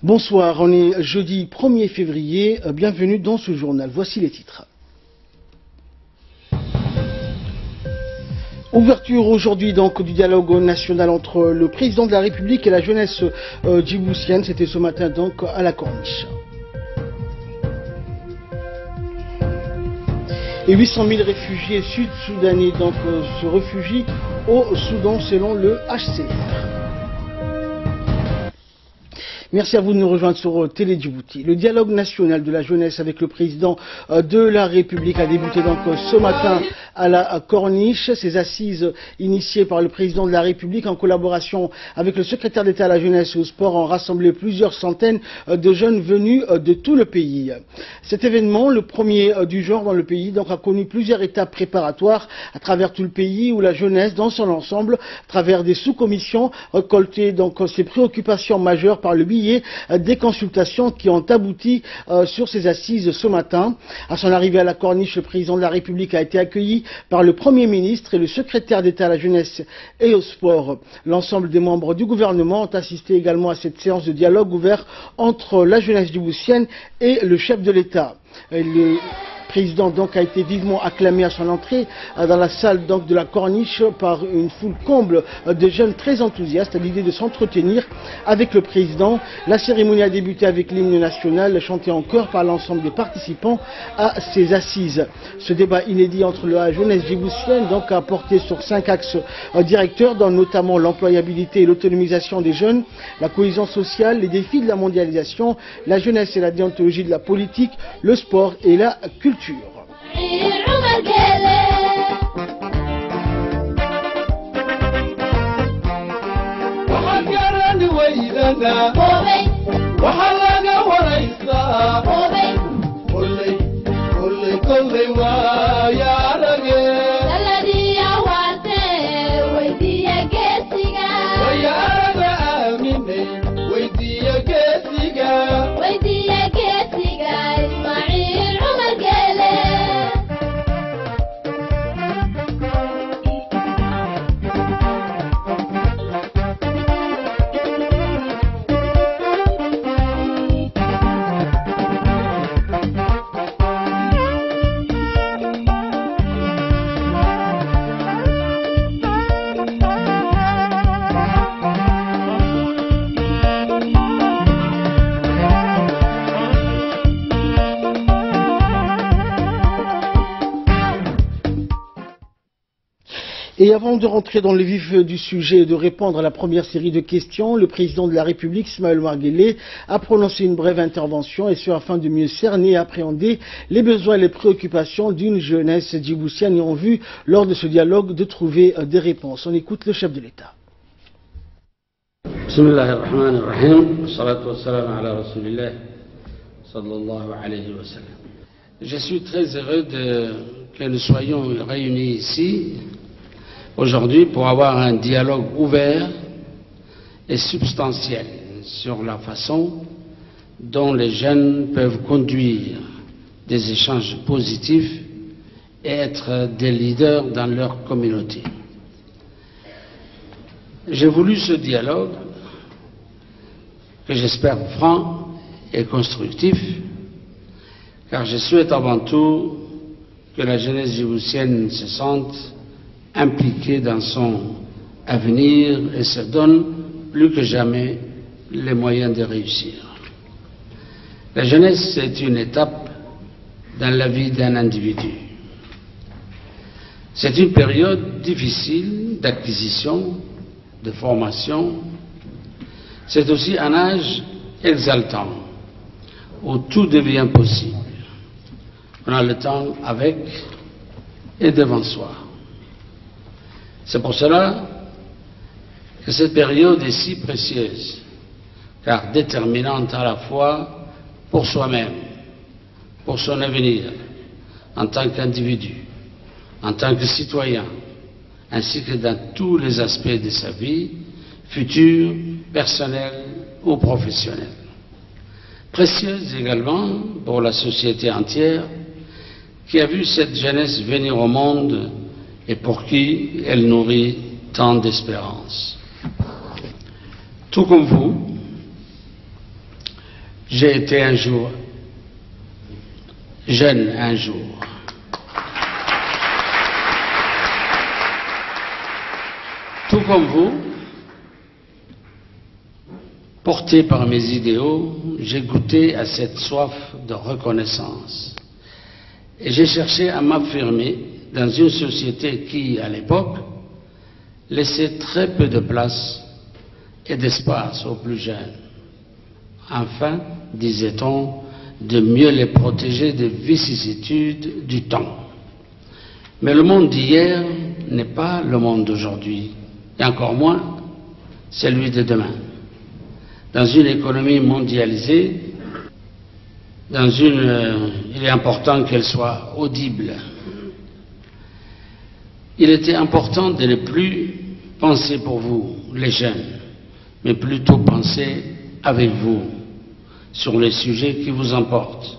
Bonsoir, on est jeudi 1er février, bienvenue dans ce journal. Voici les titres. Ouverture aujourd'hui donc du dialogue national entre le président de la République et la jeunesse djiboutienne, c'était ce matin donc à la Corniche. Et 800 000 réfugiés sud-soudanais donc se réfugient au Soudan selon le HCR. Merci à vous de nous rejoindre sur Télé Djibouti. Le dialogue national de la jeunesse avec le président de la République a débuté donc ce matin à la Corniche. Ces assises initiées par le président de la République en collaboration avec le secrétaire d'État à la jeunesse et au sport ont rassemblé plusieurs centaines de jeunes venus de tout le pays. Cet événement, le premier du genre dans le pays, donc a connu plusieurs étapes préparatoires à travers tout le pays où la jeunesse dans son ensemble, à travers des sous-commissions, récoltait donc ses préoccupations majeures par le biais des consultations qui ont abouti sur ces assises ce matin. À son arrivée à la Corniche, le président de la République a été accueilli par le Premier ministre et le secrétaire d'État à la jeunesse et au sport. L'ensemble des membres du gouvernement ont assisté également à cette séance de dialogue ouvert entre la jeunesse djiboutienne et le chef de l'État. Le président donc a été vivement acclamé à son entrée dans la salle donc de la Corniche par une foule comble de jeunes très enthousiastes à l'idée de s'entretenir avec le président. La cérémonie a débuté avec l'hymne national chanté en chœur par l'ensemble des participants à ces assises. Ce débat inédit entre la jeunesse djiboutienne donc a porté sur 5 axes directeurs, dont notamment l'employabilité et l'autonomisation des jeunes, la cohésion sociale, les défis de la mondialisation, la jeunesse et la déontologie de la politique, le sport et la culture. Et avant de rentrer dans le vif du sujet et de répondre à la première série de questions, le président de la République, Ismaël Omar Guelleh, a prononcé une brève intervention, et ce afin de mieux cerner et appréhender les besoins et les préoccupations d'une jeunesse djiboutienne et en vue, lors de ce dialogue, de trouver des réponses. On écoute le chef de l'État. Je suis très heureux que nous soyons réunis ici aujourd'hui pour avoir un dialogue ouvert et substantiel sur la façon dont les jeunes peuvent conduire des échanges positifs et être des leaders dans leur communauté. J'ai voulu ce dialogue, que j'espère franc et constructif, car je souhaite avant tout que la jeunesse djiboutienne se sente impliquée dans son avenir et se donne plus que jamais les moyens de réussir. La jeunesse, c'est une étape dans la vie d'un individu. C'est une période difficile d'acquisition, de formation. C'est aussi un âge exaltant, où tout devient possible. On a le temps avec et devant soi. C'est pour cela que cette période est si précieuse, car déterminante à la fois pour soi-même, pour son avenir, en tant qu'individu, en tant que citoyen, ainsi que dans tous les aspects de sa vie, future, personnelle ou professionnelle. Précieuse également pour la société entière, qui a vu cette jeunesse venir au monde et pour qui elle nourrit tant d'espérance. Tout comme vous, J'ai été un jour jeune, un jour. Tout comme vous, porté par mes idéaux, j'ai goûté à cette soif de reconnaissance. Et j'ai cherché à m'affirmer dans une société qui, à l'époque, laissait très peu de place et d'espace aux plus jeunes. Enfin, disait-on, de mieux les protéger des vicissitudes du temps. Mais le monde d'hier n'est pas le monde d'aujourd'hui, et encore moins celui de demain. Dans une économie mondialisée, il est important qu'elle soit audible. Il était important de ne plus penser pour vous, les jeunes, mais plutôt penser avec vous sur les sujets qui vous importent,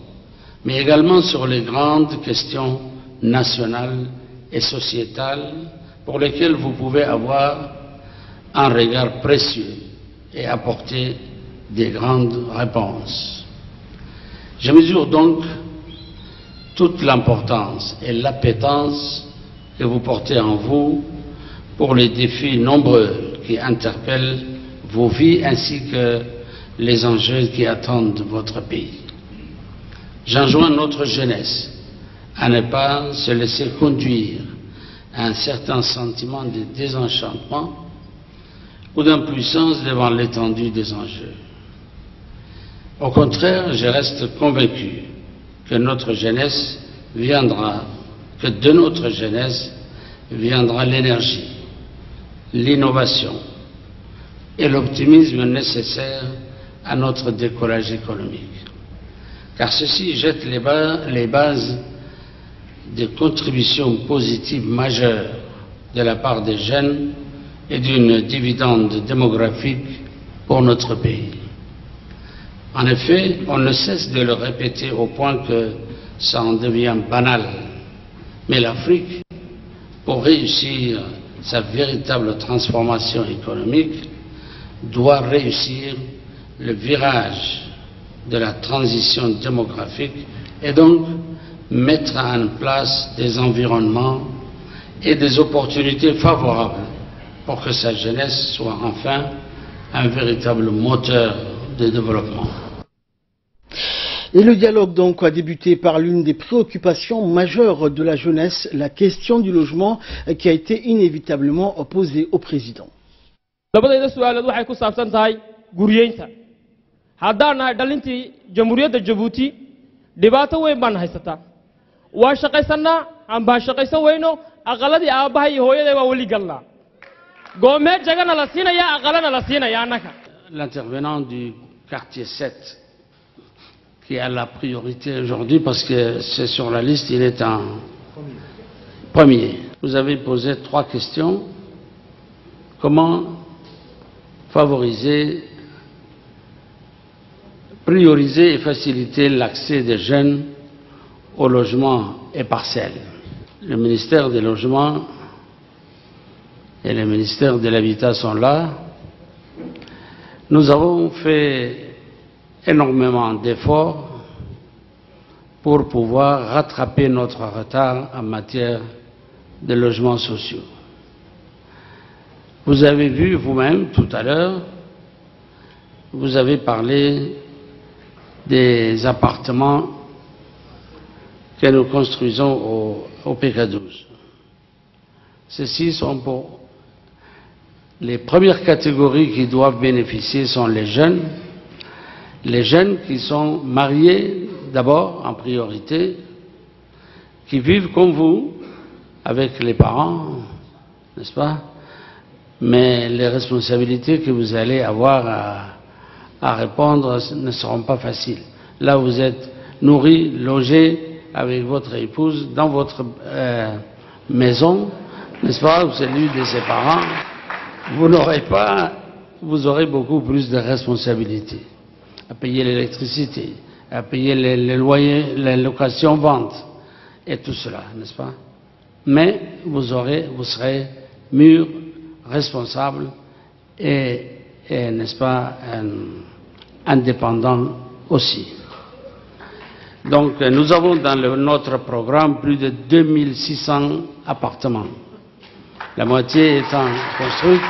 mais également sur les grandes questions nationales et sociétales pour lesquelles vous pouvez avoir un regard précieux et apporter des grandes réponses. Je mesure donc toute l'importance et l'appétence que vous portez en vous pour les défis nombreux qui interpellent vos vies ainsi que les enjeux qui attendent votre pays. J'enjoins notre jeunesse à ne pas se laisser conduire à un certain sentiment de désenchantement ou d'impuissance devant l'étendue des enjeux. Au contraire, je reste convaincu que notre jeunesse viendra, que de notre jeunesse viendra l'énergie, l'innovation et l'optimisme nécessaires à notre décollage économique. Car ceci jette les bases de contributions positives majeures de la part des jeunes et d'une dividende démographique pour notre pays. En effet, on ne cesse de le répéter au point que ça en devient banal. Mais l'Afrique, pour réussir sa véritable transformation économique, doit réussir le virage de la transition démographique et donc mettre en place des environnements et des opportunités favorables pour que sa jeunesse soit enfin un véritable moteur de développement. Et le dialogue donc a débuté par l'une des préoccupations majeures de la jeunesse, la question du logement qui a été inévitablement posée au président. haddaan dhalintii jamhuuriyadda Jabuuti dhibaato weyn baan haysataa waa shaqaysanaa aan baan shaqaysan weyno aqaladii aabaha iyo hooyaday waa wali galnaa goomee jagana la siinaya aqalana la siinaya annaka. L'intervenant du quartier 7 qui a la priorité aujourd'hui parce que c'est sur la liste, il est en premier. Vous avez posé 3 questions. Comment favoriser, prioriser et faciliter l'accès des jeunes au logement et parcelles. Le ministère des Logements et le ministère de l'Habitat sont là. Nous avons fait énormément d'efforts pour pouvoir rattraper notre retard en matière de logements sociaux. Vous avez vu vous-même tout à l'heure, vous avez parlé des appartements que nous construisons au PK12. Ceux-ci sont pour les premières catégories qui doivent bénéficier sont les jeunes qui sont mariés d'abord en priorité, qui vivent comme vous, avec les parents, n'est-ce pas? Mais les responsabilités que vous allez avoir à répondre ne seront pas faciles. Là, vous êtes nourri, logé avec votre épouse dans votre maison, n'est-ce pas, ou celui de ses parents. Vous aurez beaucoup plus de responsabilités à payer l'électricité, à payer les loyers, les locations, ventes et tout cela, n'est-ce pas? Mais vous serez mûr, responsable et n'est-ce pas, indépendant aussi. Donc nous avons dans notre programme plus de 2600 appartements, la moitié étant construite,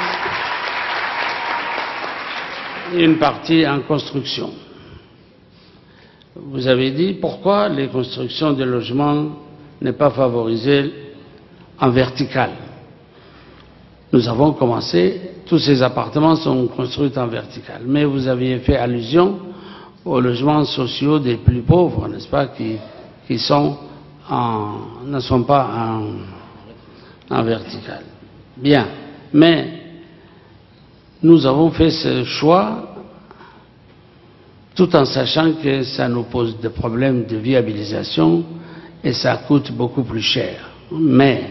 une partie en construction. Vous avez dit pourquoi les constructions de logements n'est pas favorisées en vertical. Nous avons commencé, tous ces appartements sont construits en vertical, mais vous aviez fait allusion aux logements sociaux des plus pauvres, n'est-ce pas, qui ne sont pas en vertical. Bien, mais nous avons fait ce choix tout en sachant que ça nous pose des problèmes de viabilisation et ça coûte beaucoup plus cher. Mais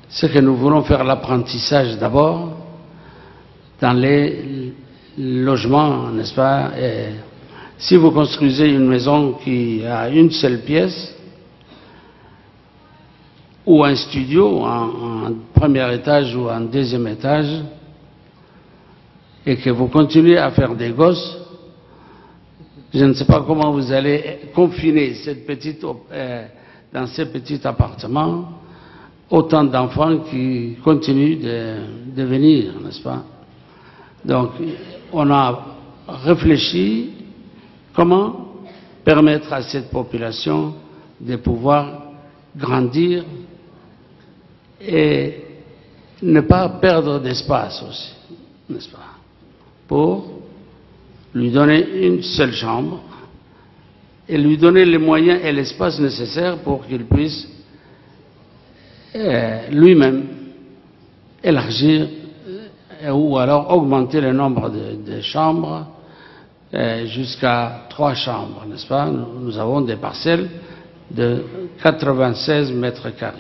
ce que nous voulons faire l'apprentissage d'abord dans les logements, n'est-ce pas? Si vous construisez une maison qui a une seule pièce ou un studio en premier étage ou en deuxième étage et que vous continuez à faire des gosses, je ne sais pas comment vous allez confiner dans ces petits appartements autant d'enfants qui continuent de venir, n'est-ce pas? Donc, on a réfléchi comment permettre à cette population de pouvoir grandir et ne pas perdre d'espace aussi, n'est-ce pas? Pour lui donner une seule chambre et lui donner les moyens et l'espace nécessaires pour qu'il puisse lui-même élargir ou alors augmenter le nombre de chambres jusqu'à 3 chambres, n'est-ce pas? Nous avons des parcelles de 96 mètres carrés.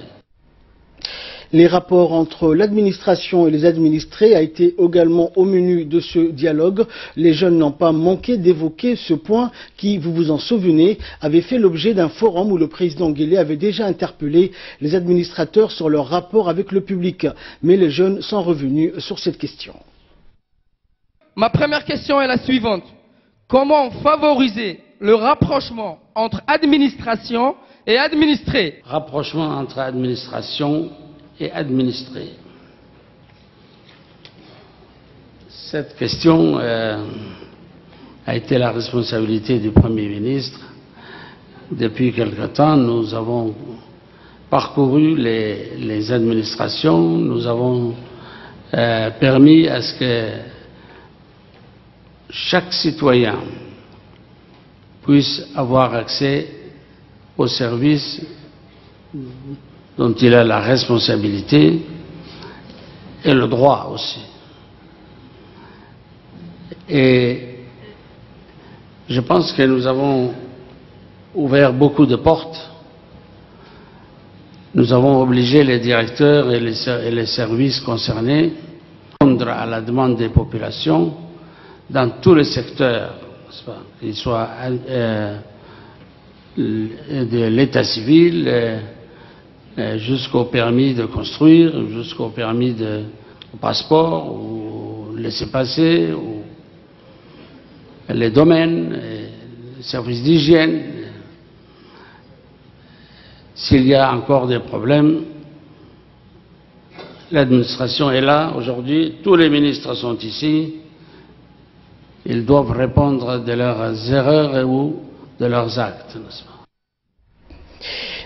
Les rapports entre l'administration et les administrés a été également au menu de ce dialogue. Les jeunes n'ont pas manqué d'évoquer ce point qui, vous vous en souvenez, avait fait l'objet d'un forum où le président Guelleh avait déjà interpellé les administrateurs sur leur rapport avec le public. Mais les jeunes sont revenus sur cette question. Ma première question est la suivante. Comment favoriser le rapprochement entre administration et administrés? Rapprochement entre administration et administrés. Cette question a été la responsabilité du Premier ministre. Depuis quelque temps, nous avons parcouru les administrations, nous avons permis à ce que chaque citoyen puisse avoir accès aux services dont il a la responsabilité et le droit aussi. Et je pense que nous avons ouvert beaucoup de portes. Nous avons obligé les directeurs et les services concernés à répondre à la demande des populations dans tous les secteurs, qu'ils soient de l'état civil, jusqu'au permis de construire, jusqu'au permis de passeport, ou laisser-passer, ou les domaines, les services d'hygiène. S'il y a encore des problèmes, l'administration est là aujourd'hui, tous les ministres sont ici, ils doivent répondre de leurs erreurs ou de leurs actes, n'est-ce pas?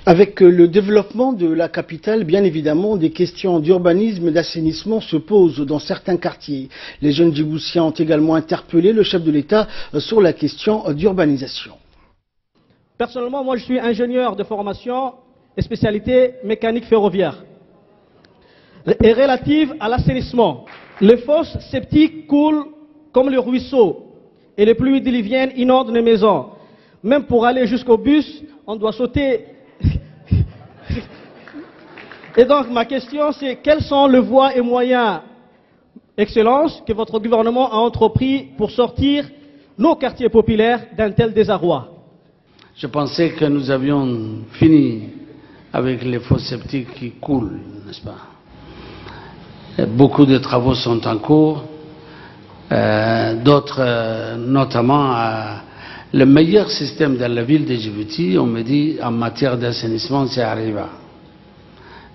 Avec le développement de la capitale, bien évidemment, des questions d'urbanisme et d'assainissement se posent dans certains quartiers. Les jeunes djiboutiens ont également interpellé le chef de l'État sur la question d'urbanisation. Personnellement, moi je suis ingénieur de formation et spécialité mécanique ferroviaire. Et relative à l'assainissement, les fosses septiques coulent comme le ruisseau et les pluies diluviennes inondent les maisons. Même pour aller jusqu'au bus, on doit sauter. Et donc ma question c'est quelles sont les voies et moyens, Excellence, que votre gouvernement a entrepris pour sortir nos quartiers populaires d'un tel désarroi? Je pensais que nous avions fini avec les fosses septiques qui coulent, n'est-ce pas? Beaucoup de travaux sont en cours d'autres, notamment le meilleur système dans la ville de Djibouti, on me dit en matière d'assainissement, c'est Arriva.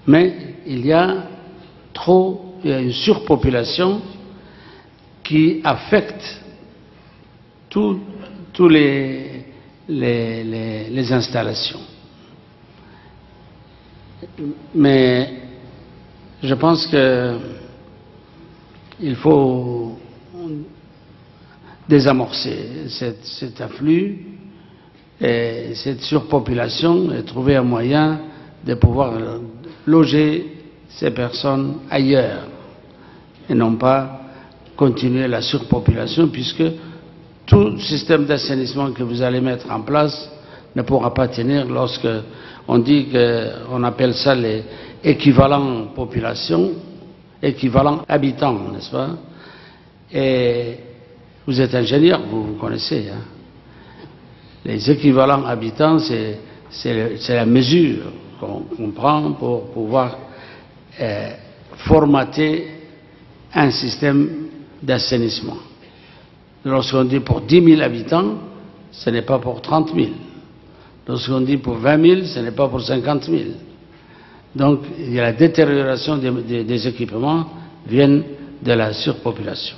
Mais il y a une surpopulation qui affecte tous les installations. Mais je pense qu'il faut désamorcer cet afflux et cette surpopulation et trouver un moyen de pouvoir loger ces personnes ailleurs et non pas continuer la surpopulation, puisque tout système d'assainissement que vous allez mettre en place ne pourra pas tenir lorsque on dit qu'on appelle ça les équivalents population, équivalents habitants, n'est-ce pas? Et vous êtes ingénieur, vous connaissez. Hein? Les équivalents habitants, c'est la mesure qu'on prend pour pouvoir formater un système d'assainissement. Lorsqu'on dit pour 10 000 habitants, ce n'est pas pour 30 000. Lorsqu'on dit pour 20 000, ce n'est pas pour 50 000. Donc, il y a la détérioration des équipements viennent de la surpopulation.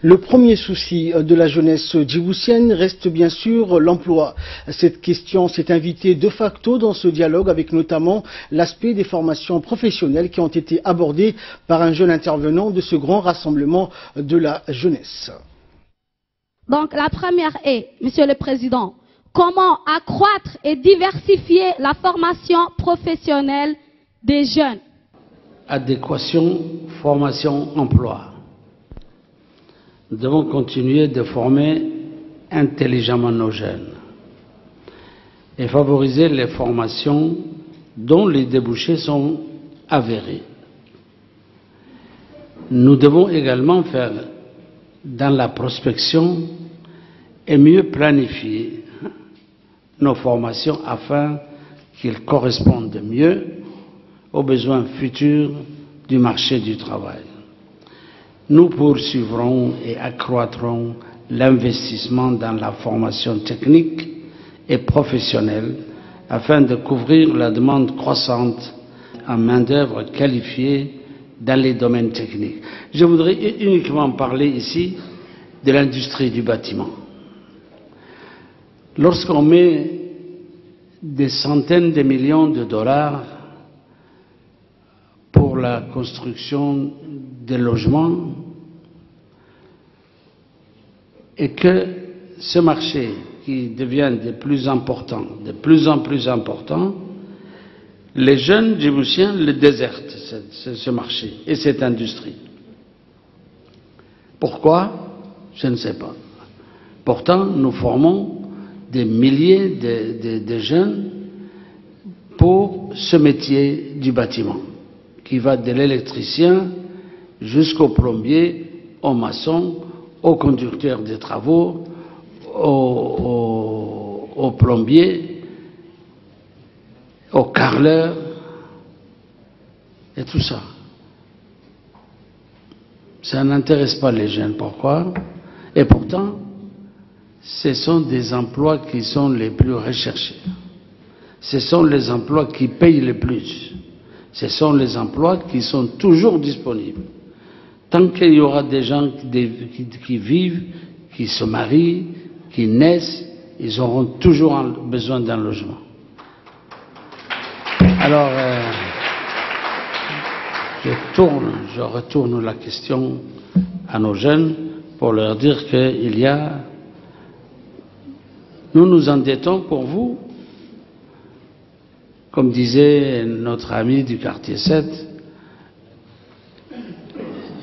Le premier souci de la jeunesse djiboutienne reste bien sûr l'emploi. Cette question s'est invitée de facto dans ce dialogue avec notamment l'aspect des formations professionnelles qui ont été abordées par un jeune intervenant de ce grand rassemblement de la jeunesse. Donc la première est, Monsieur le Président, comment accroître et diversifier la formation professionnelle des jeunes? Adéquation, formation, emploi. Nous devons continuer de former intelligemment nos jeunes et favoriser les formations dont les débouchés sont avérés. Nous devons également faire dans la prospection et mieux planifier nos formations afin qu'ils correspondent mieux aux besoins futurs du marché du travail. Nous poursuivrons et accroîtrons l'investissement dans la formation technique et professionnelle afin de couvrir la demande croissante en main-d'œuvre qualifiée dans les domaines techniques. Je voudrais uniquement parler ici de l'industrie du bâtiment. Lorsqu'on met des centaines de millions de dollars pour la construction des logements et que ce marché qui devient de plus en plus important, les jeunes djiboutiens le désertent, ce marché et cette industrie. Pourquoi? Je ne sais pas. Pourtant, nous formons des milliers de jeunes pour ce métier du bâtiment, qui va de l'électricien jusqu'au plombier, au maçon, au conducteur des travaux, au plombier, au carreleur, et tout ça. Ça n'intéresse pas les jeunes. Pourquoi? Et pourtant, ce sont des emplois qui sont les plus recherchés. Ce sont les emplois qui payent le plus. Ce sont les emplois qui sont toujours disponibles. Tant qu'il y aura des gens qui vivent, qui se marient, qui naissent, ils auront toujours besoin d'un logement. Alors, je retourne la question à nos jeunes pour leur dire qu'il y a... Nous nous endettons pour vous, comme disait notre ami du quartier 7,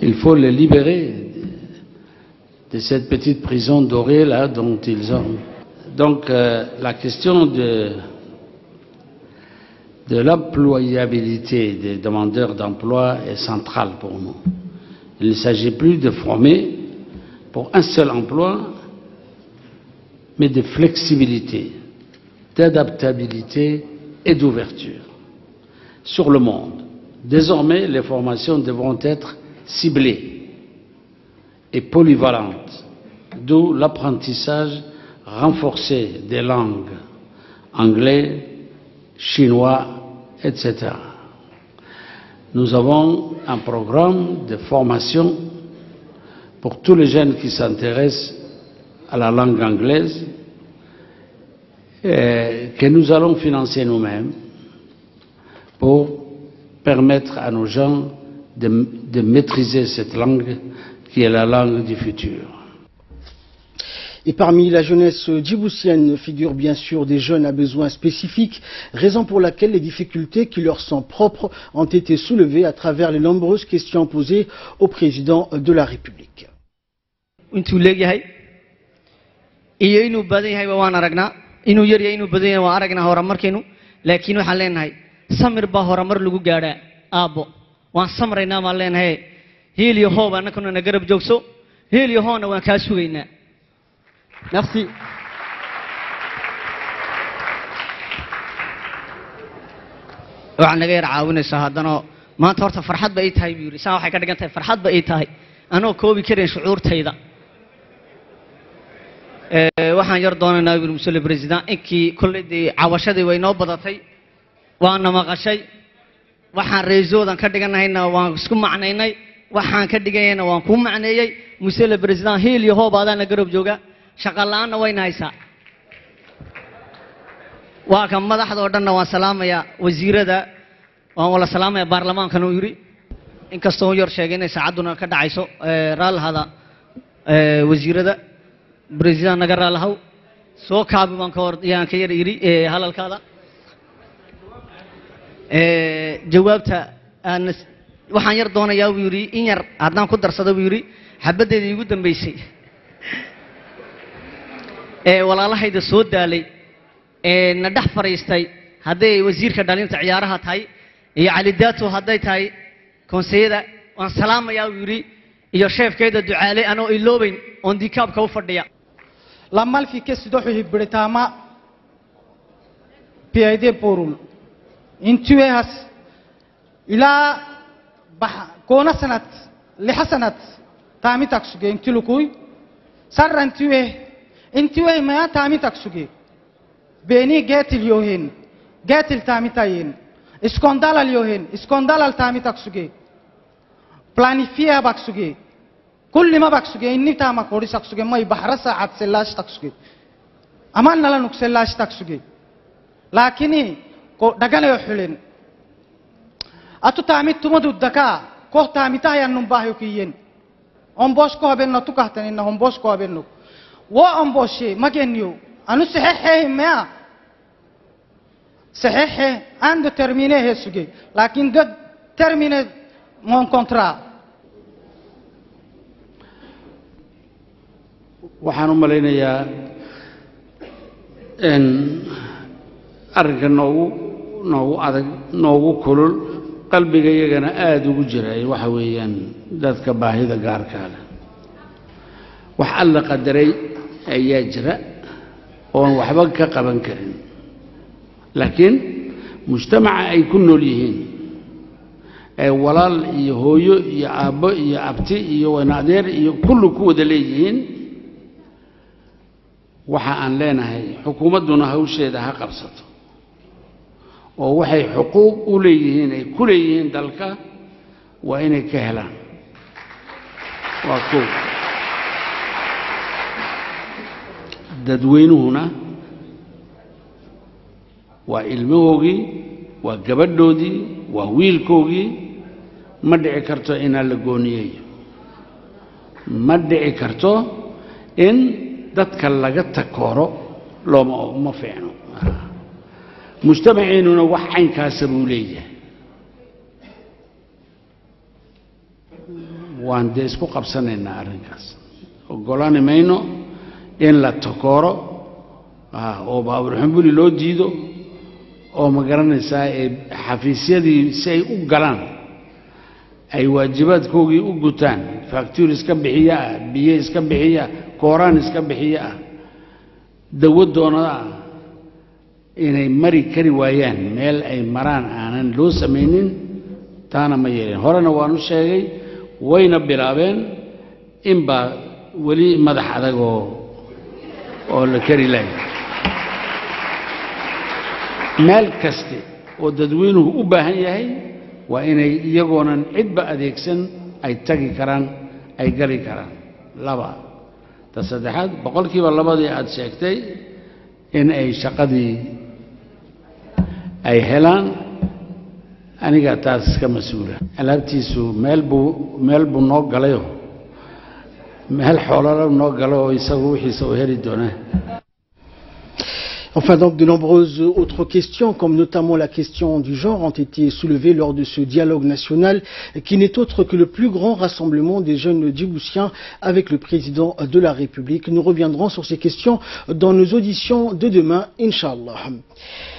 il faut les libérer de cette petite prison dorée là dont ils ont. Donc la question de l'employabilité des demandeurs d'emploi est centrale pour nous. Il ne s'agit plus de former pour un seul emploi, mais de flexibilité, d'adaptabilité et d'ouverture sur le monde. Désormais, les formations devront être ciblées et polyvalente, d'où l'apprentissage renforcé des langues anglais, chinois, etc. Nous avons un programme de formation pour tous les jeunes qui s'intéressent à la langue anglaise que nous allons financer nous-mêmes pour permettre à nos gens de maîtriser cette langue qui est la langue du futur. Et parmi la jeunesse djiboutienne figurent bien sûr des jeunes à besoins spécifiques, raison pour laquelle les difficultés qui leur sont propres ont été soulevées à travers les nombreuses questions posées au président de la République. Merci. waxaan naga yar caawinaysaa haddana maanta horta farxad ba ii tahay buu yiri saa waxay ka dhigan tahay farxad ba ii tahay anoo koobi karin shucuurtayda waxaan yar doonaynaa buu Monsieur le Président inkii kulladii caawashadii way noo badatay waana maqashay waxaan reesoodan ka dhiganayna waan isku macnaynay waxaan ka dhigayna waan ku macneeyay Monsieur le Président heel iyo hoob aadana garab jooga shaqalaana way nahaysaa waa ka madaxda oo dhan waan salaamaya wasiirada waan wala salaamaya baarlamaanka noo yiri inkastoo yar sheegay saacaduna ka dhacayso raalhada wasiirada president naga raalahaw soo kaabi baan ka hor yaan ka yar yiri halalkaada jawaabta waxaan yar doonayaa uu yiri in yar haddaan ku darsado uu yiri xabadeedii ugu dambeysay walaalahayda soo daalay na dhax fariistay haday wasiirka dhalinta ciyaaraha tahay iyo cali daato haday tahay konseyada waan salaamayaa uu yiri iyo sheefkeeda ducaale anoo iloobayn on dikaabka u fadhiya lamal fi kesido xibritama PID porul intuehas ila kona sanat lihasanat taamitak suge intilukuy sarrantueh intueh ma taamitak suge beni getil yohin getil taamitayin iskondalal yohin iskondalal taamitak suge planifia bak suge kulli ma bak suge inni taama korisak suge may bahra saat selash tak suge amal nala nuk selash tak suge lakini ko dagana yo xulen atu taamit tumadu daka ko taamitaya num bahyo kiyen on boss ko haben natu kahtan inna on boss ko haben no wo on bosse magenyo anu sahihe ma sahihe ando termine he suge lakin de termine mon contrat waxaan u malaynayaa in arrinka noogu adag noogu kulul qalbiga iyagana aad ugu jiray waxa weeyaan dadka baahida gaarka ah wax alla qadaray ayaa jira oo waxba ka qaban karin laakiin mujtamaca ay ku nool yihiin ay walaal iyo hooyo iyo aabbo iyo abti iyo wanaadeer iyo kullu ku wada leeyihiin waxa aan leenahay xukuumaduna hawsheeda ha qabsato oo waxay xuquuq u leeyihiin ay ku leeyihiin dalka waa inay ka helaan waa koow dadweynuhuna waa ilmahoogii waa gabadhoodii waa wiilkoogii ma dhici karto inaan la gooniyeeyo ma dhici karto in dadka laga takooro looma fiicno mujtamaceennuna wax caynkaasa buu leeyahay waan dee isku qabsanaynaa arrinkaas oggolaani mayno in la takooro oo baabur xambuli loo diido oo ma garanaysaa xafiisyadii si ay u galaan ay waajibaadkoogii u gutaan factuur iska bixiya ah biyo iska bixiya kooraan iska bixiya ah dawadoonada ah inay mari kari waayaan meel ay maraan aanan loo samaynin taana ma yeelin horena waan u sheegay wayna bilaabeen inbaa weli madax adag oo la kari lahay meel kaste oo dadweynuhu u baahan yahay waa inay iyagoonan cidba adeegsan ay tagi karaan ay gali karaan laba ta saddexaad boqolkiiba labadii aad sheegtay in ay shaqadii ay helaan aniga taas ka mas'uula alaabtiisu meel buu noo galayo meel xoolala noo galo oo isagu wixiisa u heli doonaa. Enfin, donc, de nombreuses autres questions, comme notamment la question du genre, ont été soulevées lors de ce dialogue national, qui n'est autre que le plus grand rassemblement des jeunes djiboutiens avec le président de la République. Nous reviendrons sur ces questions dans nos auditions de demain, Inch'Allah.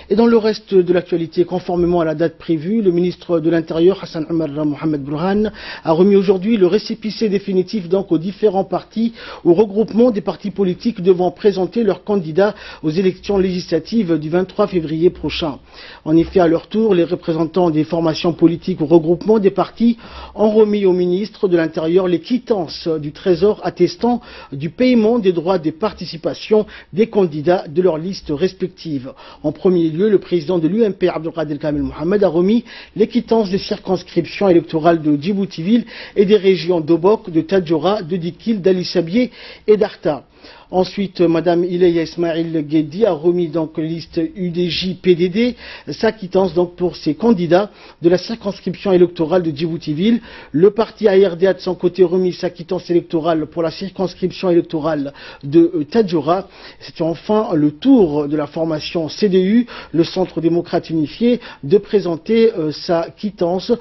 Et dans le reste de l'actualité, conformément à la date prévue, le ministre de l'Intérieur, Hassan Omar Mohamed Burhan, a remis aujourd'hui le récépissé définitif donc aux différents partis, au regroupement des partis politiques devant présenter leurs candidats aux élections législatives du 23 février prochain. En effet, à leur tour, les représentants des formations politiques au regroupement des partis ont remis au ministre de l'Intérieur les quittances du Trésor attestant du paiement des droits de participation des candidats de leurs listes respectives. En premier lieu, le président de l'UMP, Abdelkader Kamel Mohamed, a remis les quittances des circonscriptions électorales de Djibouti-Ville et des régions d'Obok, de Tadjoura, de Dikil, d'Ali Sabié et d'Arta. Ensuite, Madame Ileya Ismail Guedi a remis donc liste UDJ-PDD sa quittance donc pour ses candidats de la circonscription électorale de Djibouti-Ville. Le parti ARD a de son côté remis sa quittance électorale pour la circonscription électorale de Tadjoura. C'est enfin le tour de la formation CDU, le Centre démocrate unifié, de présenter sa quittance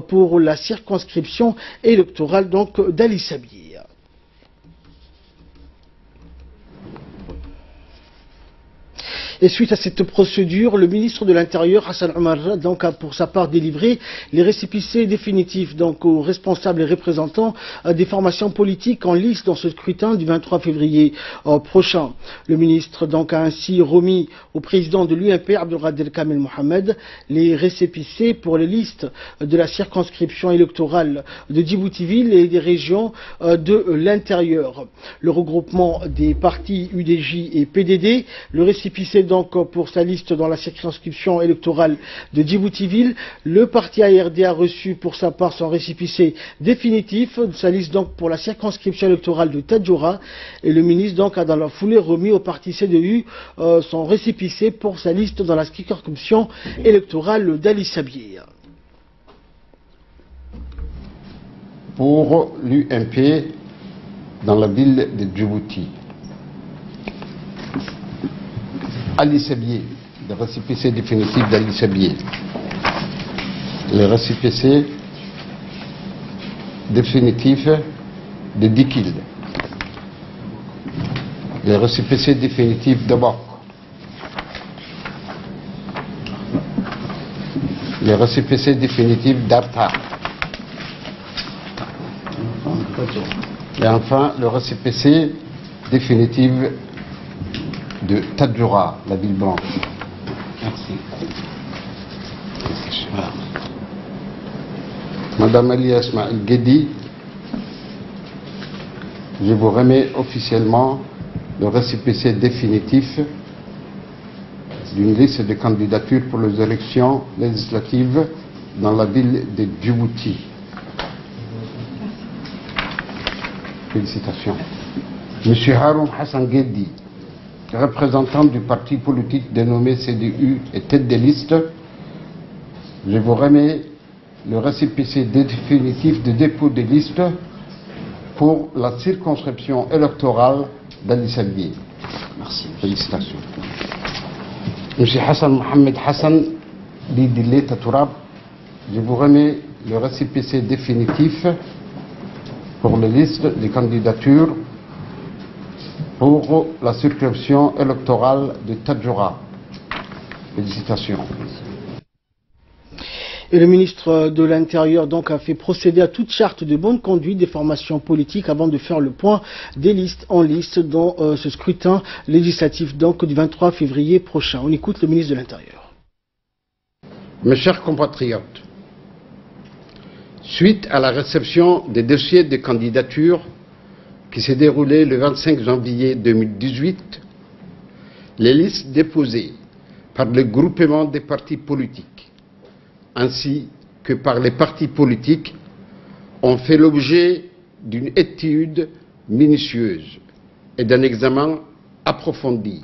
pour la circonscription électorale donc d'Ali Sabié. Et suite à cette procédure, le ministre de l'Intérieur, Hassan Omar, donc, a pour sa part délivré les récépissés définitifs donc, aux responsables et représentants des formations politiques en lice dans ce scrutin du 23 février prochain. Le ministre donc, a ainsi remis au président de l'UMP, Abdelkader Kamel Mohamed, les récépissés pour les listes de la circonscription électorale de Djibouti-Ville et des régions de l'intérieur. Le regroupement des partis UDJ et PDD, le récépissé donc pour sa liste dans la circonscription électorale de Djibouti-Ville. Le parti ARD a reçu pour sa part son récépissé définitif de sa liste donc pour la circonscription électorale de Tadjoura. Et le ministre donc a dans la foulée remis au parti CDU son récépissé pour sa liste dans la circonscription électorale d'Ali Sabié. Pour l'UMP dans la ville de Djibouti, Ali Sabié, le récépissé définitif d'Ali Sabié. Le récépissé définitif de Dikil. Le récépissé définitif de Bok. Le récépissé définitif d'Arta. Et enfin, le récépissé définitif de Tadjoura, la ville blanche. Merci. Voilà. Madame Ileya Ismail Guedi, je vous remets officiellement le récépissé définitif d'une liste de candidatures pour les élections législatives dans la ville de Djibouti. Félicitations. Monsieur Haroun Hassan Guedi, représentant du parti politique dénommé CDU et tête de liste, je vous remets le récépissé définitif de dépôt de liste pour la circonscription électorale d'Ali Sabié. Merci. Félicitations. Monsieur Hassan Mohamed Hassan Lidile Tatourab, je vous remets le récépissé définitif pour la liste des candidatures pour la circonscription électorale de Tadjoura. Félicitations. Et le ministre de l'Intérieur donc a fait procéder à toute charte de bonne conduite des formations politiques avant de faire le point des listes en liste dans ce scrutin législatif donc du 23 février prochain. On écoute le ministre de l'Intérieur. Mes chers compatriotes, suite à la réception des dossiers de candidature qui s'est déroulée le 25 janvier 2018, les listes déposées par le groupement des partis politiques ainsi que par les partis politiques ont fait l'objet d'une étude minutieuse et d'un examen approfondi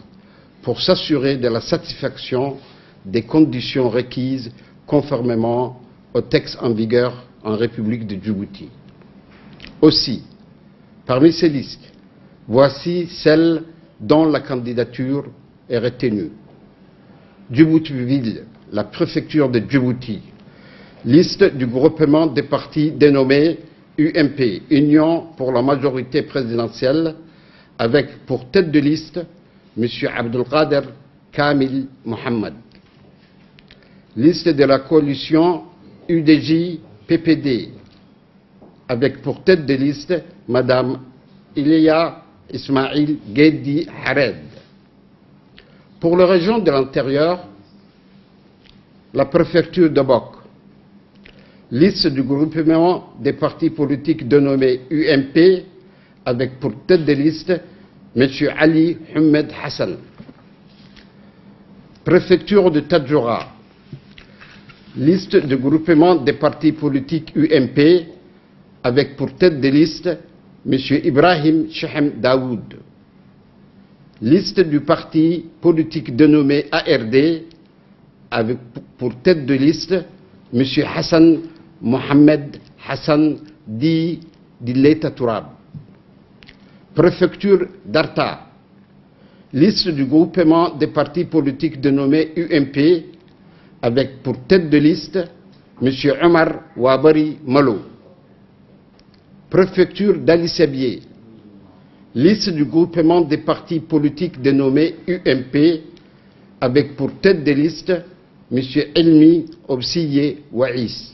pour s'assurer de la satisfaction des conditions requises conformément au texte en vigueur en République de Djibouti. Aussi, parmi ces listes, voici celles dont la candidature est retenue. Djibouti-Ville, la préfecture de Djibouti, liste du groupement des partis dénommé UMP, Union pour la majorité présidentielle, avec pour tête de liste M. Abdelkader Kamil Mohamed. Liste de la coalition UDJ-PPD, avec pour tête de liste Mme Ilia Ismail Guedi Hared. Pour la région de l'intérieur, la préfecture de Bok, liste du groupement des partis politiques dénommé UMP, avec pour tête de liste M. Ali Ahmed Hassan. Préfecture de Tadjoura, liste du groupement des partis politiques UMP, avec pour tête de liste M. Ibrahim Shehem Daoud. Liste du parti politique dénommé ARD, avec pour tête de liste M. Hassan Mohamed Hassan Di Dileta Tourab. Préfecture d'Arta, liste du groupement des partis politiques dénommé UMP, avec pour tête de liste M. Omar Wabari Malo. Préfecture d'Ali Sabié, liste du groupement des partis politiques dénommé UMP, avec pour tête de liste M. Elmi Obsiye Waïs.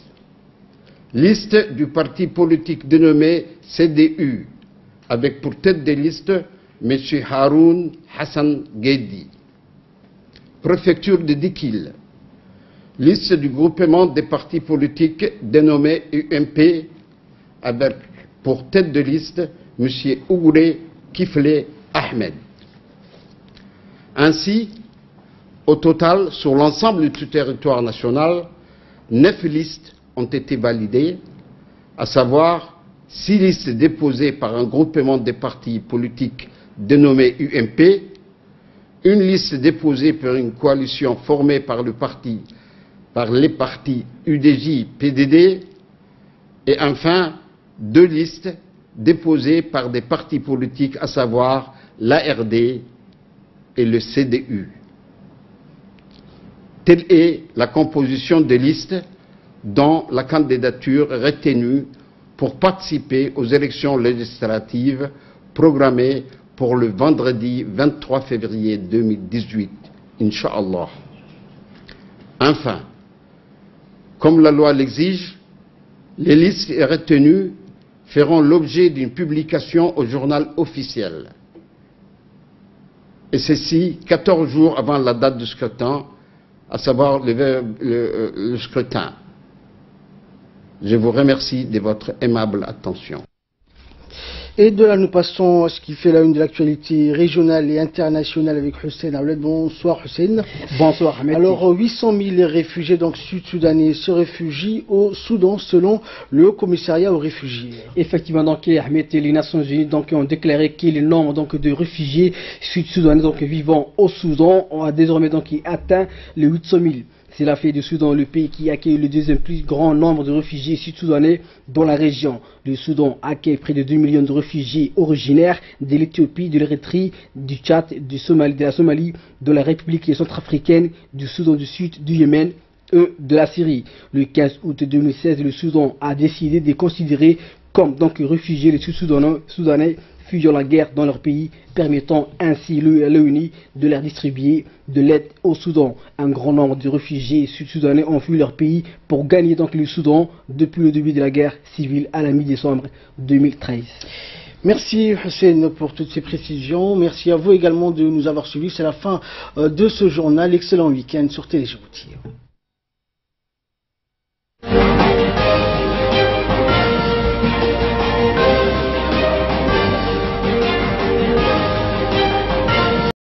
Liste du parti politique dénommé CDU, avec pour tête de liste M. Haroun Hassan Guedi. Préfecture de Dikil, liste du groupement des partis politiques dénommé UMP, avec pour tête de liste M. Ougouré Kifle Ahmed. Ainsi, au total, sur l'ensemble du territoire national, 9 listes ont été validées, à savoir 6 listes déposées par un groupement des partis politiques dénommé UMP, une liste déposée par une coalition formée par les partis UDJ-PDD, et enfin 2 listes déposées par des partis politiques, à savoir l'ARD et le CDU. Telle est la composition des listes dont la candidature est retenue pour participer aux élections législatives programmées pour le vendredi 23 février 2018, Inch'Allah. Enfin, comme la loi l'exige, les listes retenues feront l'objet d'une publication au journal officiel. Et ceci 14 jours avant la date du scrutin, à savoir le scrutin. Je vous remercie de votre aimable attention. Et de là, nous passons à ce qui fait la une de l'actualité régionale et internationale avec Hussein Aoulet. Bonsoir Hussein. Bonsoir Ahmed. Alors 800 000 réfugiés donc sud-soudanais se réfugient au Soudan selon le Haut Commissariat aux réfugiés. Effectivement, donc Ahmed, les Nations Unies donc ont déclaré que le nombre donc de réfugiés sud-soudanais donc vivant au Soudan a désormais donc atteint les 800 000. Cela fait du Soudan le pays qui accueille le deuxième plus grand nombre de réfugiés sud-soudanais dans la région. Le Soudan accueille près de 2 millions de réfugiés originaires de l'Éthiopie, de l'Érythrée, du Tchad, de la Somalie, de la République centrafricaine, du Soudan du Sud, du Yémen et de la Syrie. Le 15 août 2016, le Soudan a décidé de considérer comme donc réfugiés les Sud-Soudanais fuyant la guerre dans leur pays, permettant ainsi à l'ONU de leur distribuer de l'aide au Soudan. Un grand nombre de réfugiés sud-soudanais ont fui leur pays pour gagner donc le Soudan depuis le début de la guerre civile à la mi-décembre 2013. Merci Hussein pour toutes ces précisions. Merci à vous également de nous avoir suivis. C'est la fin de ce journal. Excellent week-end sur Télé Djibouti.